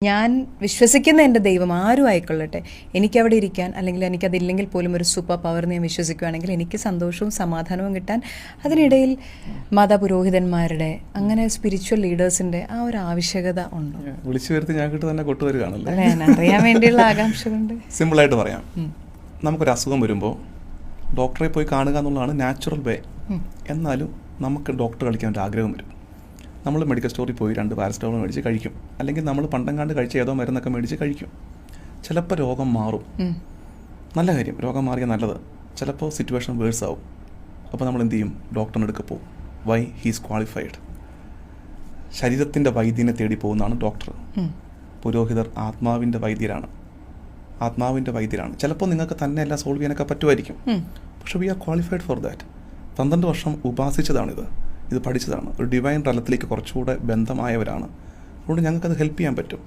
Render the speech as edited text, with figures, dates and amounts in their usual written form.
ഞാൻ വിശ്വസിക്കുന്ന എൻ്റെ ദൈവം ആരും ആയിക്കൊള്ളട്ടെ, എനിക്കവിടെ ഇരിക്കാൻ, അല്ലെങ്കിൽ എനിക്കതില്ലെങ്കിൽ പോലും ഒരു സൂപ്പർ പവർ ഞാൻ വിശ്വസിക്കുകയാണെങ്കിൽ എനിക്ക് സന്തോഷവും സമാധാനവും കിട്ടാൻ അതിനിടയിൽ മതപുരോഹിതന്മാരുടെ അങ്ങനെ സ്പിരിച്വൽ ലീഡേഴ്സിൻ്റെ ആ ഒരു ആവശ്യകത ഉണ്ടോ? വിളിച്ചു വരുത്തി ഞങ്ങൾക്ക് തന്നെ കൊട്ടുവരികയാണല്ലേ? അറിയാൻ വേണ്ടിയുള്ള ആകാംക്ഷ കൊണ്ട് സിമ്പിളായിട്ട് പറയാം. നമുക്കൊരു അസുഖം വരുമ്പോൾ ഡോക്ടറെ പോയി കാണുക എന്നുള്ളതാണ് നാച്ചുറൽ വേ. എന്നാലും നമുക്ക് ഡോക്ടർ കളിക്കാൻ ഒരു ആഗ്രഹം വരും. നമ്മൾ മെഡിക്കൽ സ്റ്റോറിൽ പോയി 2 പാരസ്റ്റമോൾ മേടിച്ച് കഴിക്കും, അല്ലെങ്കിൽ നമ്മൾ പണ്ടങ്ങാണ്ട് കഴിച്ച ഏതോ മരുന്നൊക്കെ മേടിച്ച് കഴിക്കും. ചിലപ്പോൾ രോഗം മാറും, നല്ല കാര്യം, രോഗം മാറിയാൽ നല്ലത്. ചിലപ്പോൾ സിറ്റുവേഷൻ വേഴ്സ് ആവും. അപ്പോൾ നമ്മൾ എന്ത് ചെയ്യും? ഡോക്ടറിൻ്റെ അടുക്ക് പോകും. വൈ? He's qualified. ശരീരത്തിൻ്റെ വൈദ്യനെ തേടി പോകുന്നതാണ് ഡോക്ടർ. പുരോഹിതർ ആത്മാവിൻ്റെ വൈദ്യരാണ്. ചിലപ്പോൾ നിങ്ങൾക്ക് തന്നെ എല്ലാം സോൾവ് ചെയ്യാനൊക്കെ പറ്റുമായിരിക്കും, പക്ഷെ we are qualified for that. 12 വർഷം ഉപാസിച്ചതാണിത്, ഇത് പഠിച്ചതാണ്. ഒരു ഡിവൈൻ തലത്തിലേക്ക് കുറച്ചുകൂടെ ബന്ധമായവരാണ്. അതുകൊണ്ട് ഞങ്ങൾക്കത് ഹെൽപ്പ് ചെയ്യാൻ പറ്റും.